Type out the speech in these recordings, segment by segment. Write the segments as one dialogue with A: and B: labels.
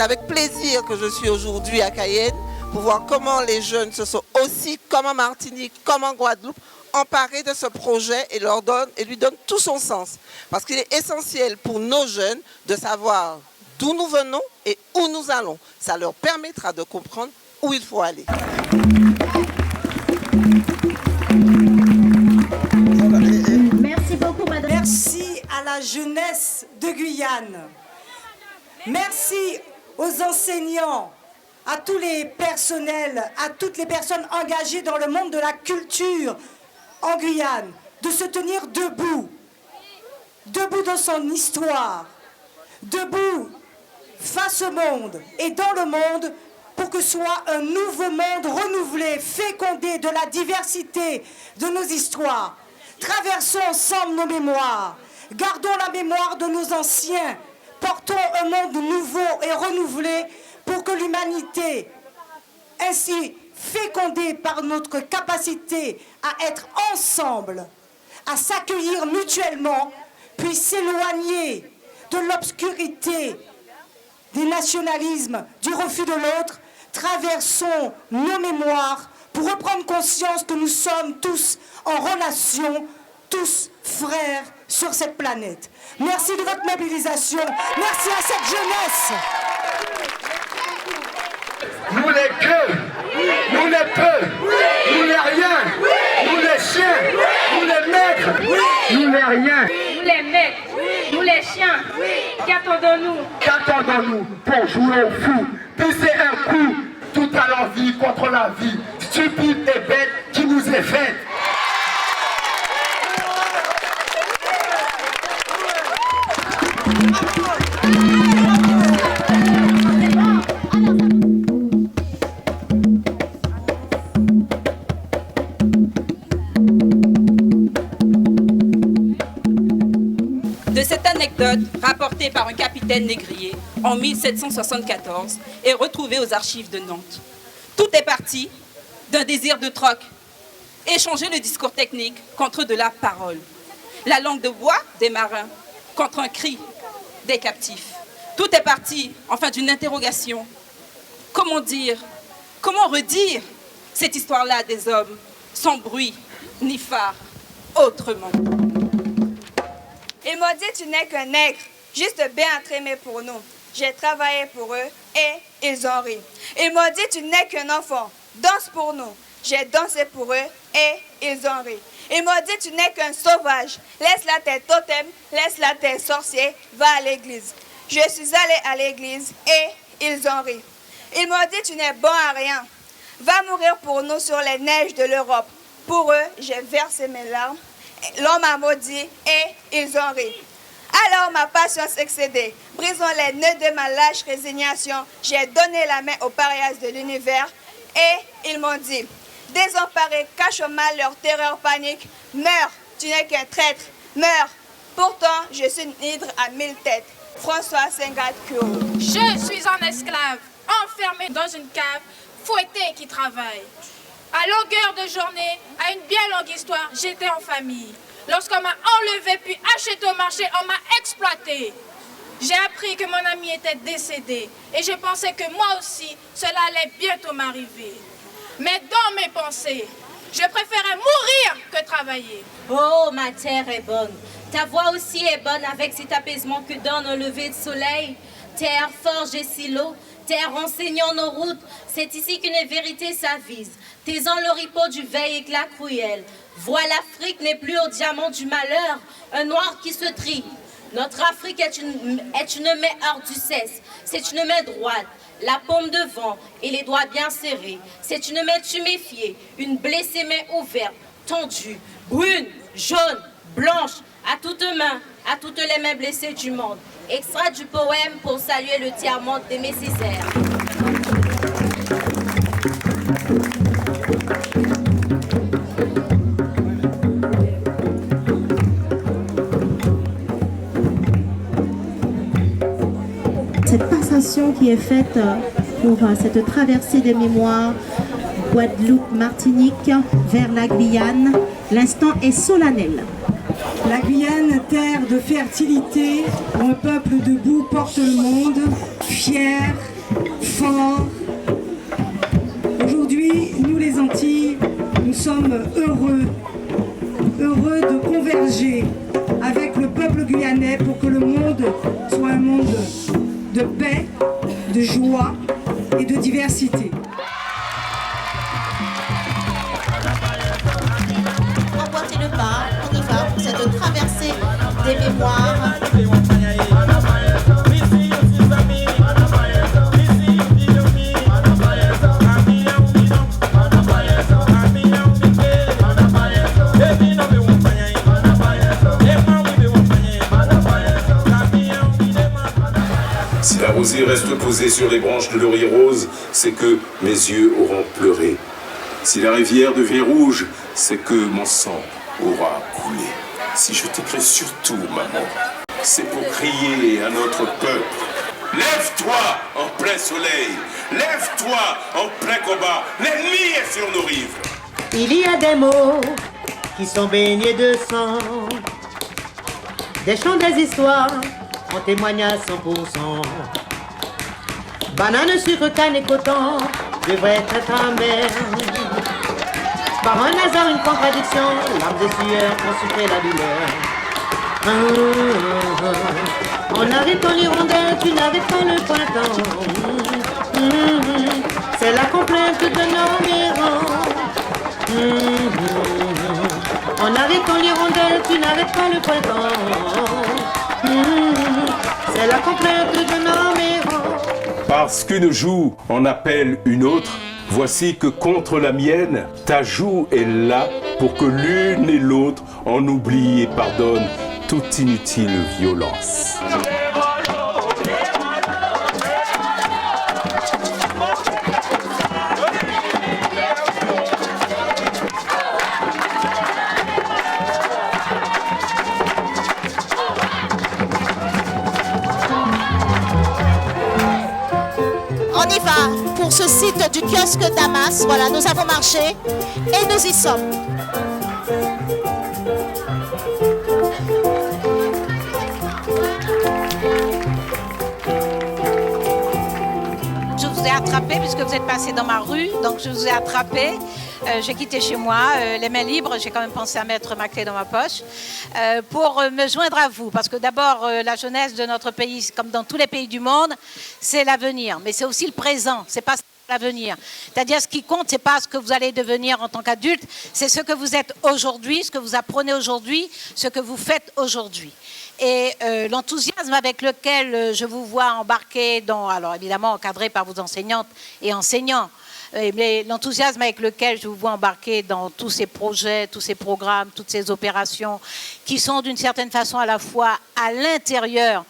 A: C'est avec plaisir que je suis aujourd'hui à Cayenne pour voir comment les jeunes se sont aussi, comme en Martinique, comme en Guadeloupe, emparés de ce projet et lui donnent tout son sens. Parce qu'il est essentiel pour nos jeunes de savoir d'où nous venons et où nous allons. Ça leur permettra de comprendre où il faut aller.
B: Merci beaucoup, madame.
C: Merci à la jeunesse de Guyane. Merci aux enseignants, à tous les personnels, à toutes les personnes engagées dans le monde de la culture en Guyane, de se tenir debout, debout dans son histoire, debout face au monde et dans le monde pour que soit un nouveau monde renouvelé, fécondé de la diversité de nos histoires. Traversons ensemble nos mémoires, gardons la mémoire de nos anciens, portons un monde nouveau et renouvelé pour que l'humanité, ainsi fécondée par notre capacité à être ensemble, à s'accueillir mutuellement, puisse s'éloigner de l'obscurité, des nationalismes, du refus de l'autre. Traversons nos mémoires pour reprendre conscience que nous sommes tous en relation, tous frères sur cette planète. Merci de votre mobilisation. Merci à cette jeunesse.
D: Nous les gueux, nous les peu, nous les rien, nous les chiens, nous les maîtres, nous les rien.
E: Nous les maîtres, nous les chiens, qu'attendons-nous?
D: Qu'attendons-nous pour jouer au fou, pousser un coup, tout à l'envie contre la vie, stupide et bête qui nous est faite.
F: De cette anecdote rapportée par un capitaine négrier en 1774 et retrouvée aux archives de Nantes. Tout est parti d'un désir de troc, échanger le discours technique contre de la parole, la langue de bois des marins contre un cri des captifs. Tout est parti enfin d'une interrogation. Comment dire, comment redire cette histoire-là des hommes sans bruit ni phare autrement?
G: Ils m'ont dit tu n'es qu'un nègre, juste bien entraîné pour nous. J'ai travaillé pour eux et ils ont ri. Ils m'ont dit tu n'es qu'un enfant, danse pour nous. J'ai dansé pour eux et ils ont ri. Ils m'ont dit tu n'es qu'un sauvage, laisse là tes totems, laisse là tes sorciers, va à l'église. Je suis allée à l'église et ils ont ri. Ils m'ont dit tu n'es bon à rien, va mourir pour nous sur les neiges de l'Europe. Pour eux, j'ai versé mes larmes. L'homme m'a maudit et ils ont ri. Alors ma passion s'excédait. Brisons les nœuds de ma lâche résignation. J'ai donné la main aux parias de l'univers et ils m'ont dit désemparés, cachent au mal leur terreur panique. Meurs, tu n'es qu'un traître. Meurs. Pourtant, je suis une hydre à 1000 têtes. François Senghad Kuro.
E: Je suis un esclave, enfermé dans une cave, fouetté qui travaille. À longueur de journée, à une bien longue histoire, j'étais en famille. Lorsqu'on m'a enlevé puis acheté au marché, on m'a exploité. J'ai appris que mon ami était décédé et je pensais que moi aussi, cela allait bientôt m'arriver. Mais dans mes pensées, je préférais mourir que travailler.
B: Oh, ma terre est bonne. Ta voix aussi est bonne avec cet apaisement que donne un lever de soleil. Terre, forge et silo, terre enseignant nos routes. C'est ici qu'une vérité s'avise. Taisant le ripot du veille éclat cruel. Vois l'Afrique n'est plus au diamant du malheur, un noir qui se trie. Notre Afrique est une main hors du cesse. C'est une main droite, la paume devant et les doigts bien serrés. C'est une main tuméfiée, une blessée main ouverte, tendue, brune, jaune, blanche, à toutes mains, à toutes les mains blessées du monde. Extrait du poème pour saluer le tiers-monde d'Aimé Césaire.
H: Cette passation qui est faite pour cette traversée des mémoires, Guadeloupe, Martinique, vers la Guyane, l'instant est solennel.
C: La Guyane, terre de fertilité, où un peuple debout porte le monde, fier, fort. Aujourd'hui, nous les Antilles, nous sommes heureux de converger avec le peuple guyanais pour que le monde soit un monde de paix, de joie et de diversité.
H: Emboîtez le pas, on y va pour cette traversée des mémoires.
I: Si la rosée reste posée sur les branches de laurier rose, c'est que mes yeux auront pleuré. Si la rivière devient rouge, c'est que mon sang aura coulé. Si je t'écris surtout, maman, c'est pour crier à notre peuple. Lève-toi en plein soleil, lève-toi en plein combat, l'ennemi est sur nos rives.
J: Il y a des mots qui sont baignés de sang, des chants, des histoires, en témoignent à 100%. Banane, sucre, canne et coton devraient être amers. Par un hasard, une contradiction, larmes et sueurs ont sucré la douleur. En arrêtant l'hirondelle, tu n'arrêtes pas le printemps. C'est la complainte de nos mérans. En arrêtant l'hirondelle, tu n'arrêtes pas le printemps. C'est la complainte de nos mérans.
I: Parce qu'une joue en appelle une autre, voici que contre la mienne, ta joue est là pour que l'une et l'autre en oublient et pardonnent toute inutile violence.
H: On y va pour ce site du kiosque Damas. Voilà, nous avons marché et nous y sommes.
K: Je vous ai attrapé puisque vous êtes passé dans ma rue, donc je vous ai attrapé. J'ai quitté chez moi, les mains libres, j'ai quand même pensé à mettre ma clé dans ma poche pour me joindre à vous. Parce que d'abord, la jeunesse de notre pays, comme dans tous les pays du monde, c'est l'avenir. Mais c'est aussi le présent, c'est pas l'avenir. C'est-à-dire ce qui compte, c'est pas ce que vous allez devenir en tant qu'adulte, c'est ce que vous êtes aujourd'hui, ce que vous apprenez aujourd'hui, ce que vous faites aujourd'hui. Et l'enthousiasme avec lequel je vous vois embarquer dans, alors évidemment encadré par vos enseignantes et enseignants, mais l'enthousiasme avec lequel je vous vois embarquer dans tous ces projets, tous ces programmes, toutes ces opérations qui sont d'une certaine façon à la fois à l'intérieur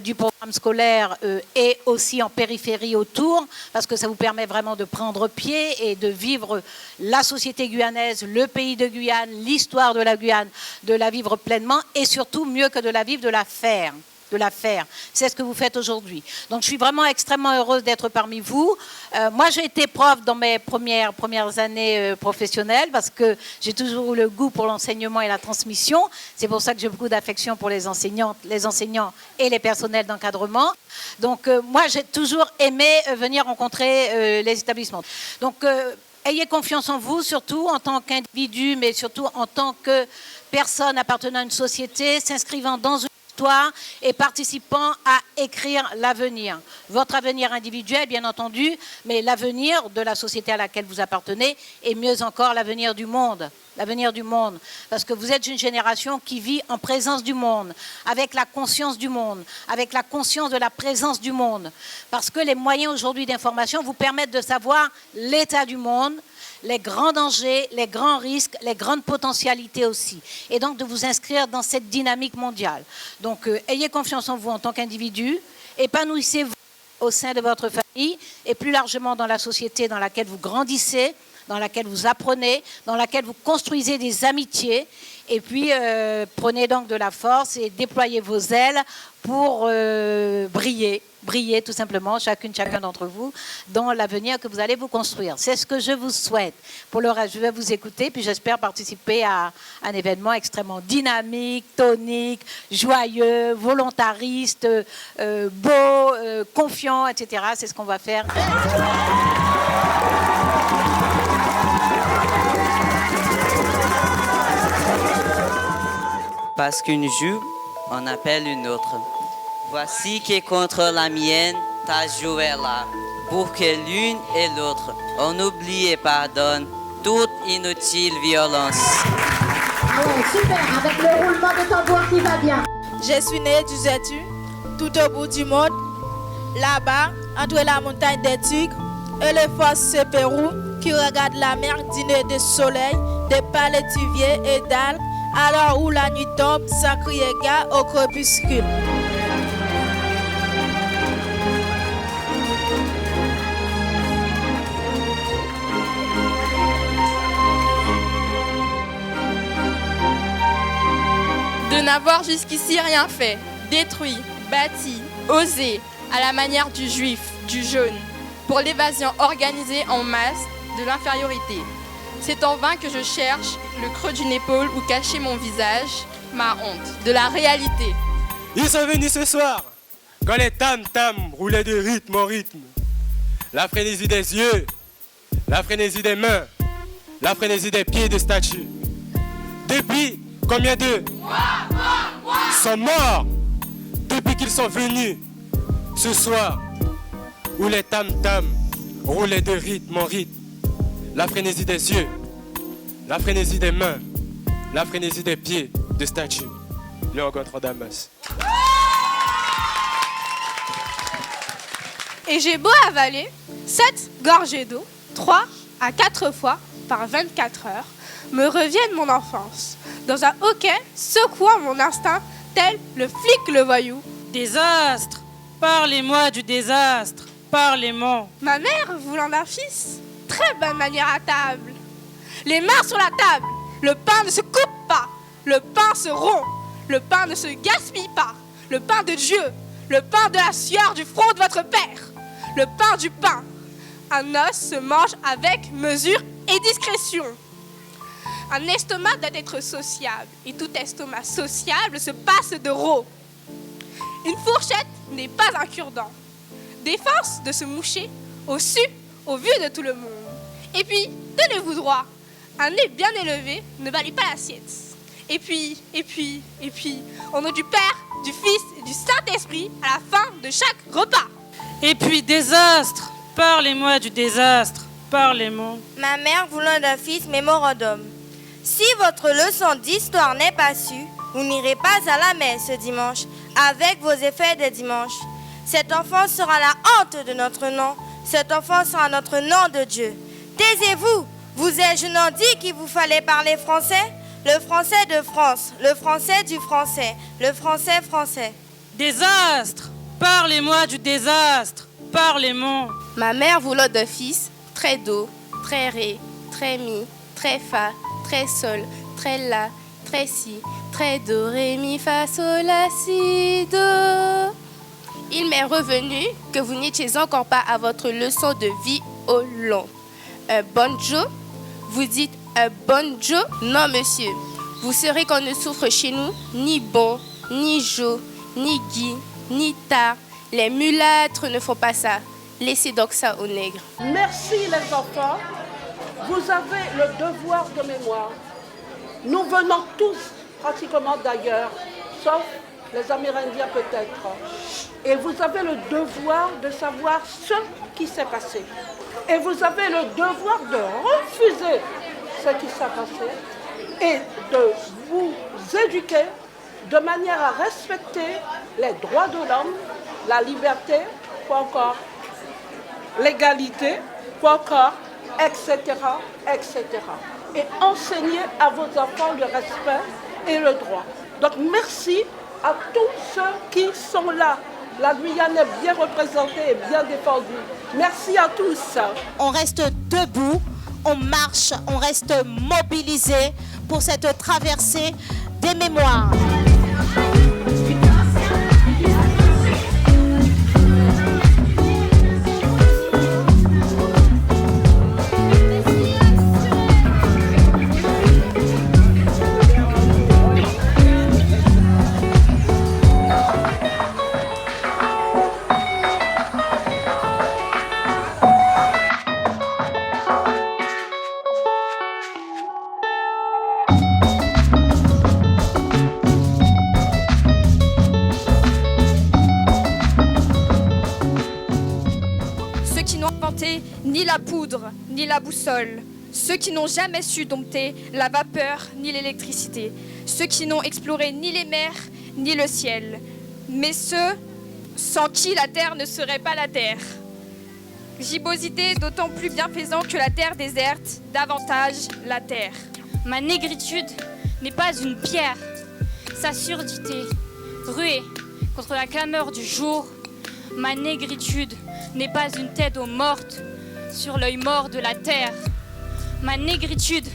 K: du programme scolaire et aussi en périphérie autour, parce que ça vous permet vraiment de prendre pied et de vivre la société guyanaise, le pays de Guyane, l'histoire de la Guyane, de la vivre pleinement et surtout mieux que de la vivre, de la faire. C'est ce que vous faites aujourd'hui. Donc, je suis vraiment extrêmement heureuse d'être parmi vous. Moi, j'ai été prof dans mes premières années professionnelles parce que j'ai toujours eu le goût pour l'enseignement et la transmission. C'est pour ça que j'ai beaucoup d'affection pour les enseignantes, les enseignants et les personnels d'encadrement. Donc, moi, j'ai toujours aimé venir rencontrer les établissements. Donc, ayez confiance en vous, surtout en tant qu'individu, mais surtout en tant que personne appartenant à une société, s'inscrivant dans une et participant à écrire l'avenir. Votre avenir individuel, bien entendu, mais l'avenir de la société à laquelle vous appartenez et mieux encore l'avenir du monde. L'avenir du monde. Parce que vous êtes une génération qui vit en présence du monde, avec la conscience du monde, avec la conscience de la présence du monde. Parce que les moyens aujourd'hui d'information vous permettent de savoir l'état du monde, les grands dangers, les grands risques, les grandes potentialités aussi. Et donc de vous inscrire dans cette dynamique mondiale. Donc ayez confiance en vous en tant qu'individu, épanouissez-vous au sein de votre famille et plus largement dans la société dans laquelle vous grandissez, dans laquelle vous apprenez, dans laquelle vous construisez des amitiés. Et puis, prenez donc de la force et déployez vos ailes pour briller tout simplement, chacun d'entre vous, dans l'avenir que vous allez vous construire. C'est ce que je vous souhaite. Pour le reste, je vais vous écouter, puis j'espère participer à un événement extrêmement dynamique, tonique, joyeux, volontariste, beau, confiant, etc. C'est ce qu'on va faire.
L: Parce qu'une joue, on appelle une autre. Voici qui est contre la mienne, ta joue est là, pour que l'une et l'autre, on oublie et pardonne toute inutile violence.
H: Oh, super, avec le roulement de tambour qui va bien.
E: Je suis né du Zétu, tout au bout du monde, là-bas, entre la montagne des tigres et les forces de Pérou, qui regardent la mer dîner de soleil, des palétuviers et d'algues, alors où la nuit tombe, ça crie gars au crépuscule.
M: De n'avoir jusqu'ici rien fait, détruit, bâti, osé, à la manière du juif, du jaune, pour l'évasion organisée en masse de l'infériorité. C'est en vain que je cherche le creux d'une épaule où cacher mon visage, ma honte, de la réalité.
N: Ils sont venus ce soir, quand les tam-tams roulaient de rythme en rythme. La frénésie des yeux, la frénésie des mains, la frénésie des pieds de statues. Depuis, combien d'eux sont morts depuis qu'ils sont venus ce soir où les tam-tams roulaient de rythme en rythme. La frénésie des yeux, la frénésie des mains, la frénésie des pieds de statues. Léon Gontran-Damas.
E: Et j'ai beau avaler 7 gorgées d'eau, 3 à 4 fois par 24 heures, me revienne mon enfance, dans un hoquet secouant mon instinct, tel le flic le voyou.
O: Désastre, parlez-moi du désastre, parlez-moi.
E: Ma mère voulant d'un fils, très bonne manière à table. Les mains sur la table, le pain ne se coupe pas, le pain se rompt, le pain ne se gaspille pas, le pain de Dieu, le pain de la sueur du front de votre père, le pain du pain. Un os se mange avec mesure et discrétion. Un estomac doit être sociable, et tout estomac sociable se passe de rot. Une fourchette n'est pas un cure-dent. Défense de se moucher au su, au vu de tout le monde. Et puis, tenez-vous droit, un nez bien élevé ne valait pas l'assiette. Et puis, au nom du Père, du Fils et du Saint-Esprit, à la fin de chaque repas.
O: Et puis, désastre, parlez-moi du désastre, parlez-moi.
P: Ma mère voulant d'un fils mémorandum. Si votre leçon d'histoire n'est pas sue, vous n'irez pas à la messe ce dimanche, avec vos effets de dimanche. Cet enfant sera la honte de notre nom, cet enfant sera notre nom de Dieu. Taisez-vous, vous ai-je non dit qu'il vous fallait parler français? Le français de France, le français du français, le français français.
O: Désastre, parlez-moi du désastre, parlez-moi.
M: Ma mère voulant d'un fils, très do, très ré, très mi, très fa, très sol, très la, très si, très do, ré, mi, fa, sol, la, si, do. Il m'est revenu que vous n'étiez encore pas à votre leçon de violon. Un bonjo? Vous dites un bonjo? Non, monsieur. Vous saurez qu'on ne souffre chez nous ni bon, ni jo, ni gui, ni tard. Les mulâtres ne font pas ça. Laissez donc ça aux nègres.
Q: Merci les enfants. Vous avez le devoir de mémoire. Nous venons tous pratiquement d'ailleurs, sauf les Amérindiens peut-être. Et vous avez le devoir de savoir ce qui s'est passé. Et vous avez le devoir de refuser ce qui s'est passé et de vous éduquer de manière à respecter les droits de l'homme, la liberté, quoi encore, l'égalité, quoi encore, etc., etc. Et enseigner à vos enfants le respect et le droit. Donc merci à tous ceux qui sont là. La Guyane est bien représentée et bien défendue. Merci à tous.
H: On reste debout, on marche, on reste mobilisés pour cette traversée des mémoires.
G: Ni la poudre, ni la boussole. Ceux qui n'ont jamais su dompter la vapeur, ni l'électricité. Ceux qui n'ont exploré ni les mers, ni le ciel. Mais ceux sans qui la terre ne serait pas la terre. Gibbosité d'autant plus bienfaisant que la terre déserte, davantage la terre.
R: Ma négritude n'est pas une pierre. Sa surdité, ruée contre la clameur du jour. Ma négritude n'est pas une tête aux mortes sur l'œil mort de la terre. Ma négritude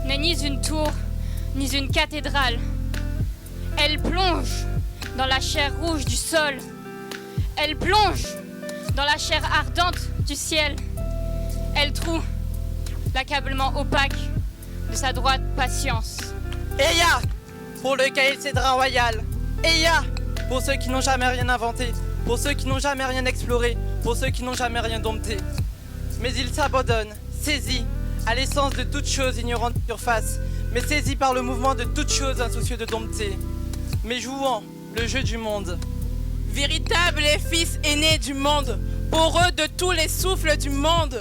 R: n'est ni une tour, ni une cathédrale. Elle plonge dans la chair rouge du sol. Elle plonge dans la chair ardente du ciel. Elle troue l'accablement opaque de sa droite patience.
S: Eya, pour le cahier cédrin royal. Eya, pour ceux qui n'ont jamais rien inventé, pour ceux qui n'ont jamais rien exploré, pour ceux qui n'ont jamais rien dompté. Mais ils s'abandonnent, saisis à l'essence de toute chose ignorante de surface, mais saisis par le mouvement de toute chose insoucieux de dompter, mais jouant le jeu du monde.
T: Véritables fils aînés du monde, pour eux de tous les souffles du monde.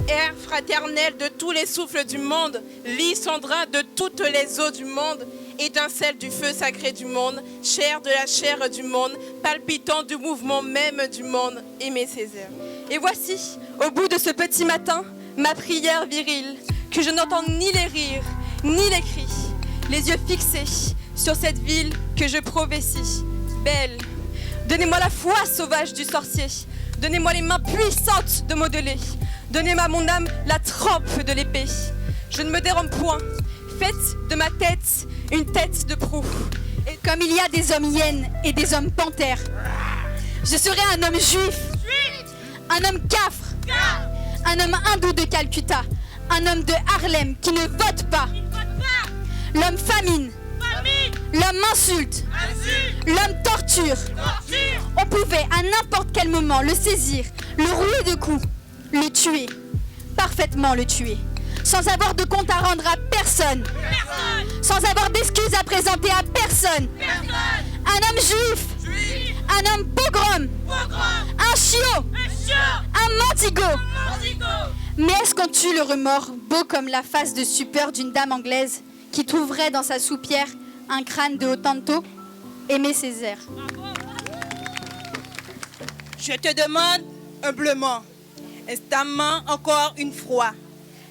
T: Air fraternel de tous les souffles du monde, lit cendrin de toutes les eaux du monde, étincelle du feu sacré du monde, chair de la chair du monde, palpitant du mouvement même du monde, Aimé Césaire.
G: Et voici, au bout de ce petit matin, ma prière virile, que je n'entends ni les rires, ni les cris, les yeux fixés sur cette ville que je prophétie. Belle, donnez-moi la foi sauvage du sorcier, donnez-moi les mains puissantes de modeler, donnez-moi à mon âme la trempe de l'épée. Je ne me dérobe point, faites de ma tête une tête de proue. Et comme il y a des hommes hyènes et des hommes panthères, je serai un homme juif, un homme cafre, un homme hindou de Calcutta, un homme de Harlem qui ne vote pas. L'homme famine, l'homme insulte, l'homme torture. On pouvait à n'importe quel moment le saisir, le rouler de coups, le tuer, parfaitement le tuer, sans avoir de compte à rendre à personne, sans avoir d'excuses à présenter à personne. Un homme juif, un homme pogrom, un chiot, un mendigo. Mais est-ce qu'on tue le remords, beau comme la face de stupeur d'une dame anglaise qui trouverait dans sa soupière un crâne de Otranto? Aimé Césaire.
T: Je te demande humblement, instamment encore une fois,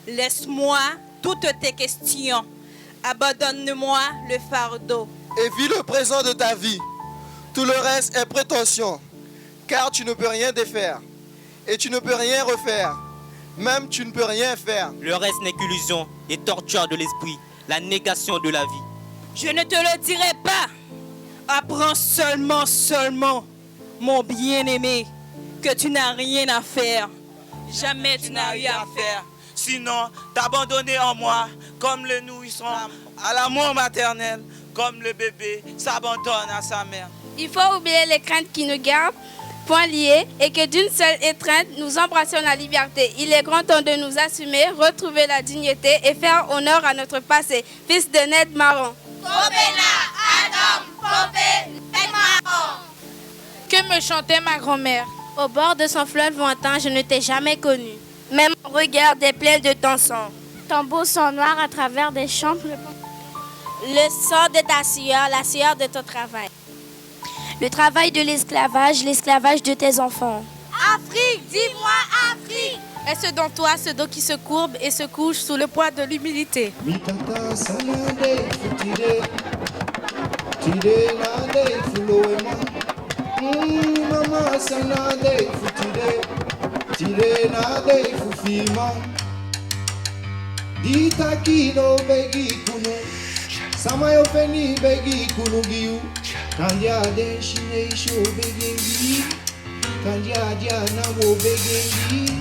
T: laisse-moi toutes tes questions, abandonne-moi le fardeau.
U: Et vis le présent de ta vie. Tout le reste est prétention, car tu ne peux rien défaire, et tu ne peux rien refaire, même tu ne peux rien faire.
V: Le reste n'est qu'illusion et torture de l'esprit, la négation de la vie.
T: Je ne te le dirai pas. Apprends seulement, mon bien-aimé, que tu n'as rien à faire. Jamais tu n'as rien à faire.
W: Sinon, t'abandonner en moi, comme le nourrisson à l'amour maternel, comme le bébé s'abandonne à sa mère.
M: Il faut oublier les craintes qui nous gardent, point liés, et que d'une seule étreinte, nous embrassions la liberté. Il est grand temps de nous assumer, retrouver la dignité et faire honneur à notre passé. Fils de Ned Marron.
E: Que me chantait ma grand-mère?
M: Au bord de son fleuve lointain, je ne t'ai jamais connu. Même mon regard est plein de ton sang. Ton beau sang noir à travers des champs. Le sang de ta sueur, la sueur de ton travail. Le travail de l'esclavage, l'esclavage de tes enfants.
G: Afrique, dis-moi Afrique.
M: Est-ce dans toi ce dos qui se courbe et se couche sous le poids de l'humilité?
A: Dita kino begi kunu, samayo feni begi kunu giu, kandia den shine isho begengi, kandia dia namo begengi,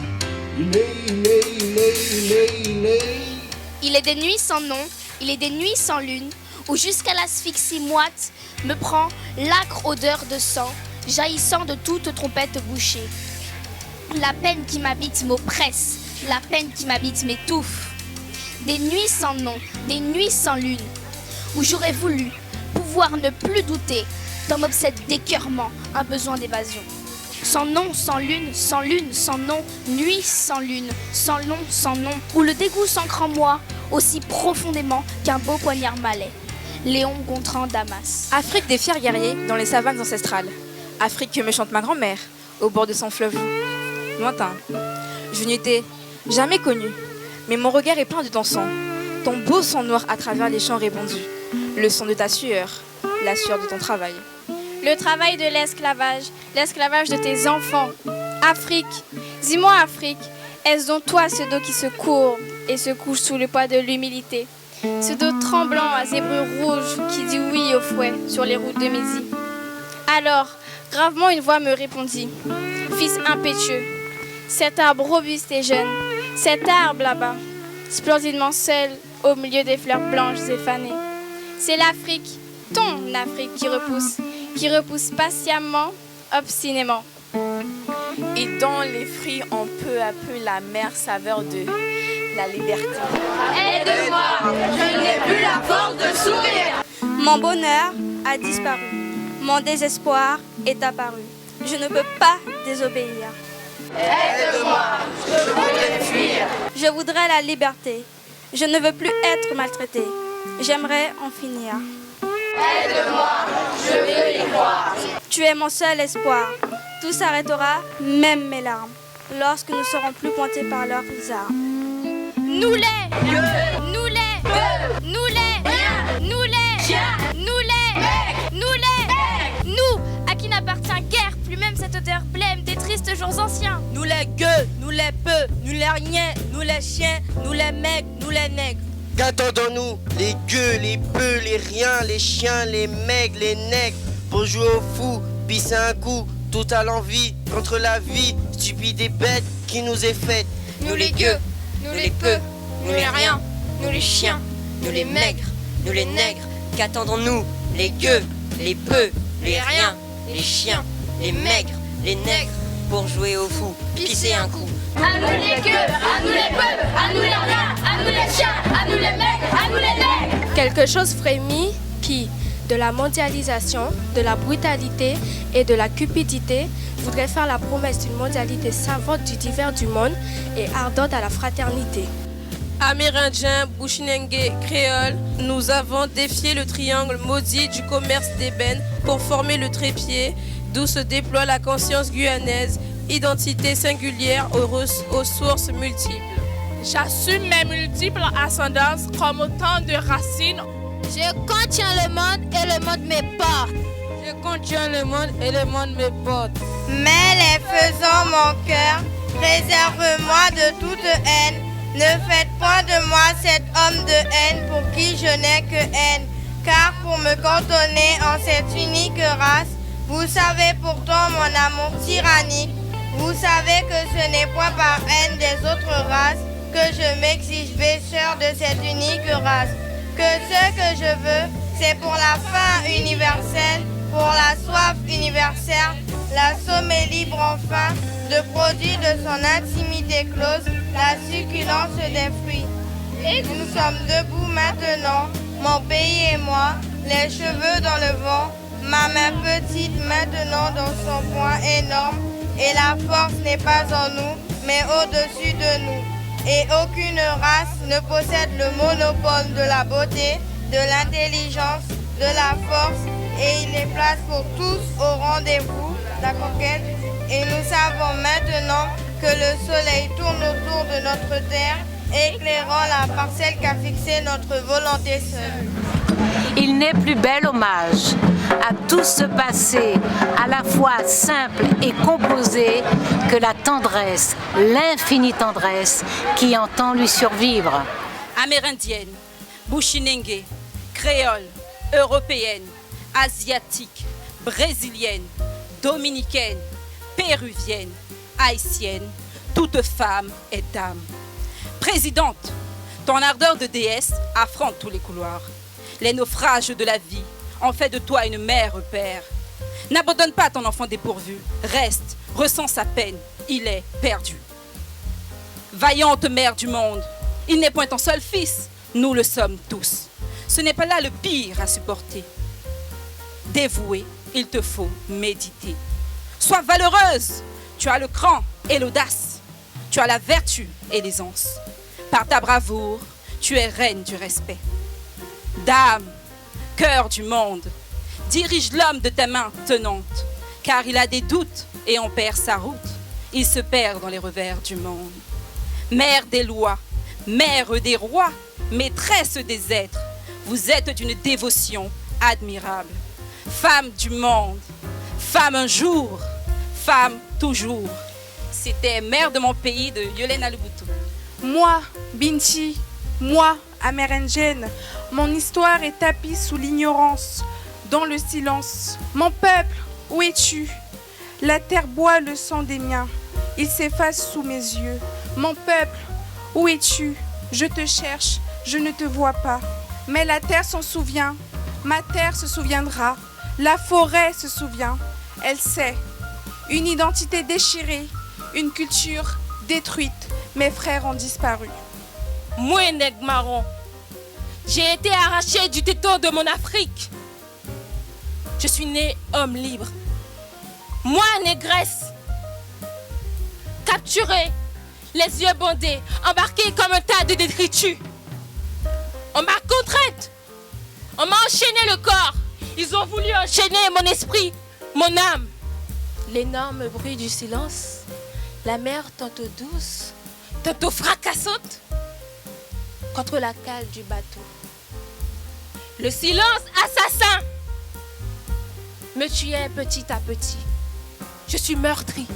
D: Il est des nuits sans nom, il est des nuits sans lune, où jusqu'à l'asphyxie moite me prend l'âcre odeur de sang, jaillissant de toute trompette bouchée. La peine qui m'habite m'oppresse, la peine qui m'habite m'étouffe. Des nuits sans nom, des nuits sans lune, où j'aurais voulu pouvoir ne plus douter d'un obsède d'écœurement, un besoin d'évasion. Sans nom, sans lune, sans lune, sans nom, nuit sans lune, sans nom, sans nom, où le dégoût s'ancre en moi aussi profondément qu'un beau poignard malais. Léon Gontran Damas.
F: Afrique des fiers guerriers dans les savanes ancestrales. Afrique que me chante ma grand-mère, au bord de son fleuve lointain. Je n'y étais jamais connue, mais mon regard est plein de ton sang, ton beau sang noir à travers les champs répandus, le sang de ta sueur, la sueur de ton travail.
M: Le travail de l'esclavage, l'esclavage de tes enfants. Afrique, dis-moi Afrique, est-ce donc toi ce dos qui se courbe et se couche sous le poids de l'humilité? Ce dos tremblant à zébrure rouge qui dit oui au fouet sur les routes de Midi. Alors, gravement une voix me répondit, fils impétueux, cet arbre robuste et jeune, cet arbre là-bas, splendidement seul au milieu des fleurs blanches et fanées. C'est l'Afrique, ton Afrique qui repousse patiemment, obstinément.
F: Et dans les fruits, on peu à peu la mère saveur de la liberté.
D: Aide-moi, je n'ai plus la force de sourire.
P: Mon bonheur a disparu, mon désespoir est apparu. Je ne peux pas désobéir.
D: Aide-moi, je voudrais fuir.
P: Je voudrais la liberté. Je ne veux plus être maltraitée. J'aimerais en finir.
D: Aide-moi, je veux y croire.
P: Tu es mon seul espoir. Tout s'arrêtera, même mes larmes, lorsque nous serons plus pointés par leurs armes.
D: Nous les, nous les, nous les, nous les, nous les, nous les, nous, à qui n'appartient guère plus même cette odeur blême des tristes jours anciens.
X: Nous les gueux, nous les peu, nous les riens, nous les chiens, nous les mecs, nous les nègres.
Y: Qu'attendons-nous? Les gueux, les peu, les riens, les chiens, les mecs, les nègres, pour jouer au fou, pisser un coup, tout à l'envie, contre la vie, stupide et bête qui nous est faite.
X: Nous les gueux, nous les peu, nous les riens, nous les chiens, nous les maigres, nous les nègres.
L: Qu'attendons-nous? Les gueux, les peu, les riens, les chiens, les maigres, les nègres, pour jouer au fou, pisser un coup.
D: À nous les gueux, à nous les peu, à nous les riens, à nous les chiens, à nous les maigres, à nous les nègres.
M: Quelque chose frémit qui, de la mondialisation, de la brutalité et de la cupidité, voudrait faire la promesse d'une mondialité savante du divers du monde et ardente à la fraternité.
T: Amérindiens, Bushinengue, créoles, nous avons défié le triangle maudit du commerce d'ébène pour former le trépied d'où se déploie la conscience guyanaise, identité singulière aux sources multiples.
E: J'assume mes multiples ascendances comme autant de racines.
D: Je contiens le monde et le monde me porte.
T: Je contiens le monde et le monde me porte.
P: Mais les faisant mon cœur, préserve-moi de toute haine. Ne faites point de moi cet homme de haine pour qui je n'ai que haine. Car pour me cantonner en cette unique race, vous savez pourtant mon amour tyrannique. Vous savez que ce n'est point par haine des autres races que je m'exige pécheur de cette unique race. Que ce que je veux, c'est pour la faim universelle, pour la soif universelle, la sommée libre enfin, de produire de son intimité close la succulence des fruits. Et nous sommes debout maintenant, mon pays et moi, les cheveux dans le vent, ma main petite maintenant dans son poing énorme, et la force n'est pas en nous, mais au-dessus de nous. Et aucune race ne possède le monopole de la beauté, de l'intelligence, de la force, et il est place pour tous au rendez-vous, la conquête. Et nous savons maintenant que le soleil tourne autour de notre terre, éclairant la parcelle qu'a fixée notre volonté seule.
K: Il n'est plus bel hommage à tout ce passé à la fois simple et composé que la tendresse, l'infinie tendresse qui entend lui survivre.
B: amérindienne, bushinengue, créole, européenne, asiatique, brésilienne, dominicaine, péruvienne, haïtienne, toute femme est dame. Présidente, ton ardeur de déesse affronte tous les couloirs. Les naufrages de la vie ont fait de toi une mère père. N'abandonne pas ton enfant dépourvu. Reste, ressens sa peine. Il est perdu. Vaillante mère du monde, il n'est point ton seul fils. Nous le sommes tous. Ce n'est pas là le pire à supporter. Dévouée, il te faut méditer. Sois valeureuse. Tu as le cran et l'audace. Tu as la vertu et l'aisance. Par ta bravoure, tu es reine du respect. Dame, cœur du monde, dirige l'homme de tes mains tenantes, car il a des doutes et on perd sa route. Il se perd dans les revers du monde. Mère des lois, mère des rois, maîtresse des êtres, vous êtes d'une dévotion admirable. Femme du monde, femme un jour, femme toujours. C'était mère de mon pays de Yolena Lubutu.
C: Moi, Binti, moi, amérindienne, mon histoire est tapie sous l'ignorance, dans le silence. Mon peuple, où es-tu? La terre boit le sang des miens, il s'efface sous mes yeux. Mon peuple, où es-tu? Je te cherche, je ne te vois pas. Mais la terre s'en souvient, ma terre se souviendra, la forêt se souvient, elle sait. Une identité déchirée, une culture détruite, mes frères ont disparu.
T: Moi, nègre marron, j'ai été arraché du téton de mon Afrique. Je suis né homme libre. Moi, négresse, capturée, les yeux bandés, embarquée comme un tas de détritus. On m'a contrainte, on m'a enchaîné le corps. Ils ont voulu enchaîner mon esprit, mon âme. L'énorme bruit du silence, la mer tantôt douce, tantôt fracassante, contre la cale du bateau. Le silence assassin me tuait petit à petit. Je suis meurtri,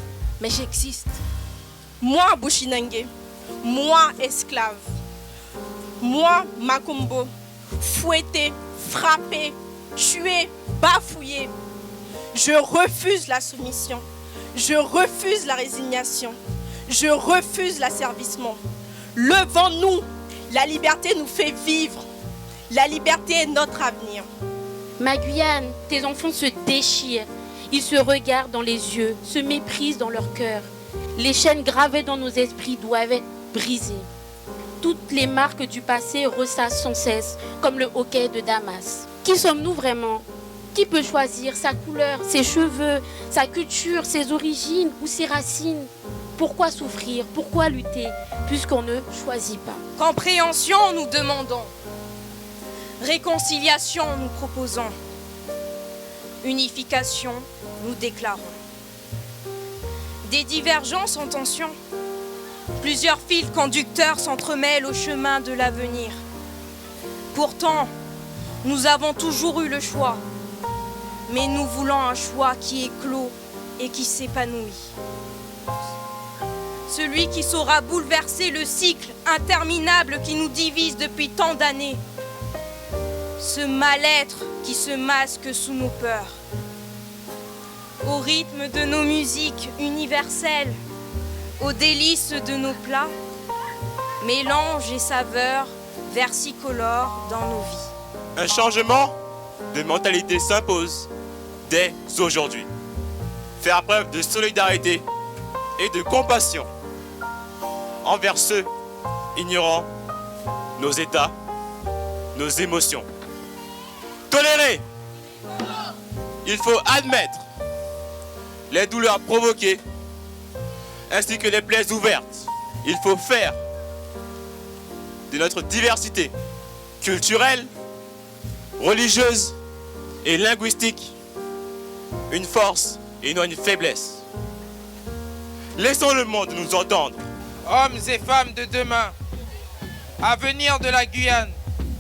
T: mais j'existe.
I: Moi, Bushinengue, moi, esclave, moi, Makumbo, fouetté, frappé, tué, bafouillé. Je refuse la soumission, je refuse la résignation, je refuse l'asservissement. Levons-nous, la liberté nous fait vivre, la liberté est notre avenir.
M: Ma Guyane, tes enfants se déchirent, ils se regardent dans les yeux, se méprisent dans leur cœur. Les chaînes gravées dans nos esprits doivent être brisées. Toutes les marques du passé ressassent sans cesse, comme le hoquet de Damas. Qui sommes-nous vraiment? Qui peut choisir sa couleur, ses cheveux, sa culture, ses origines ou ses racines? Pourquoi souffrir? Pourquoi lutter? Puisqu'on ne choisit pas.
I: Compréhension, nous demandons. Réconciliation, nous proposons. Unification, nous déclarons. Des divergences en tension. Plusieurs fils conducteurs s'entremêlent au chemin de l'avenir. Pourtant, nous avons toujours eu le choix. Mais nous voulons un choix qui est clos et qui s'épanouit. Celui qui saura bouleverser le cycle interminable qui nous divise depuis tant d'années. Ce mal-être qui se masque sous nos peurs. Au rythme de nos musiques universelles, aux délices de nos plats, mélange et saveurs versicolores dans nos vies.
W: Un changement de mentalité s'impose dès aujourd'hui. Faire preuve de solidarité et de compassion envers ceux ignorant nos états, nos émotions. Tolérer, il faut admettre les douleurs provoquées ainsi que les plaies ouvertes. Il faut faire de notre diversité culturelle, religieuse et linguistique une force et non une faiblesse. Laissons le monde nous entendre.
J: Hommes et femmes de demain, avenir de la Guyane,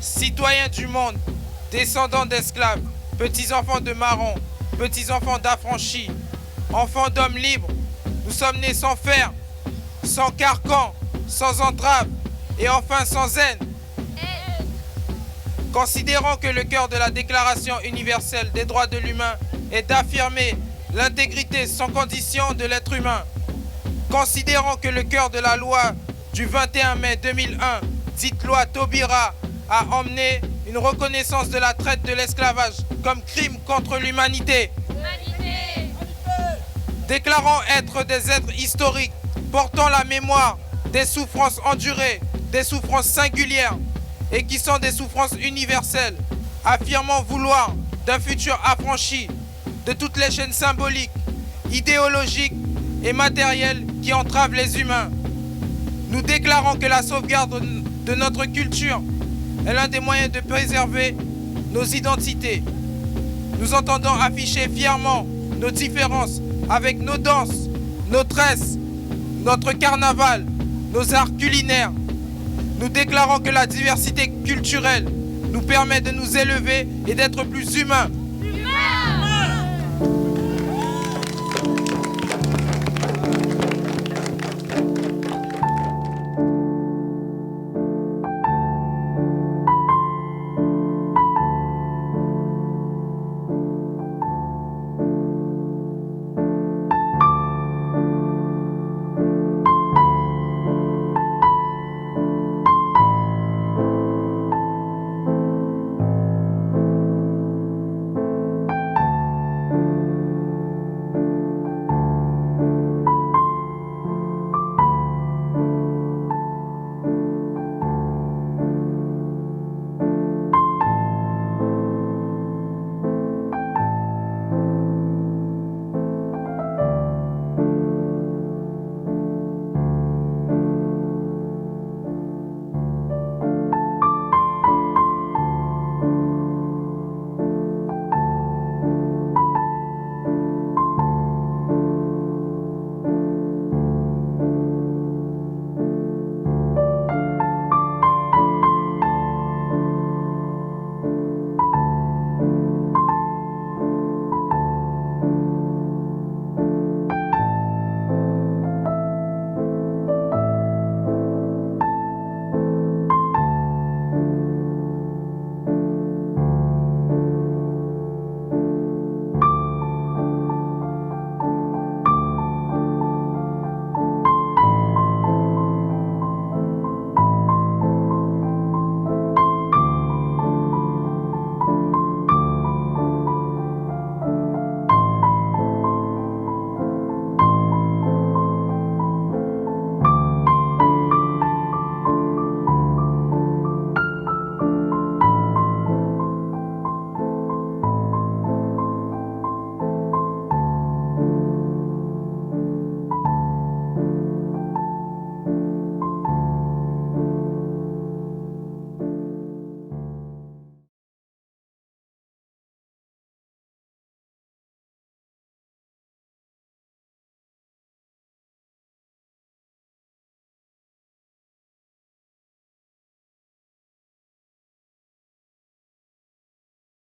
J: citoyens du monde, descendants d'esclaves, petits-enfants de marrons, petits-enfants d'affranchis, enfants d'hommes libres, nous sommes nés sans fer, sans carcan, sans entrave et enfin sans haine. Considérant que le cœur de la Déclaration universelle des droits de l'humain est d'affirmer l'intégrité sans condition de l'être humain. Considérant que le cœur de la loi du 21 mai 2001, dite loi Taubira, a emmené une reconnaissance de la traite de l'esclavage comme crime contre l'humanité. Déclarant être des êtres historiques, portant la mémoire des souffrances endurées, des souffrances singulières et qui sont des souffrances universelles, affirmant vouloir d'un futur affranchi de toutes les chaînes symboliques, idéologiques et matérielles qui entravent les humains. Nous déclarons que la sauvegarde de notre culture est l'un des moyens de préserver nos identités. Nous entendons afficher fièrement nos différences avec nos danses, nos tresses, notre carnaval, nos arts culinaires. Nous déclarons que la diversité culturelle nous permet de nous élever et d'être plus humains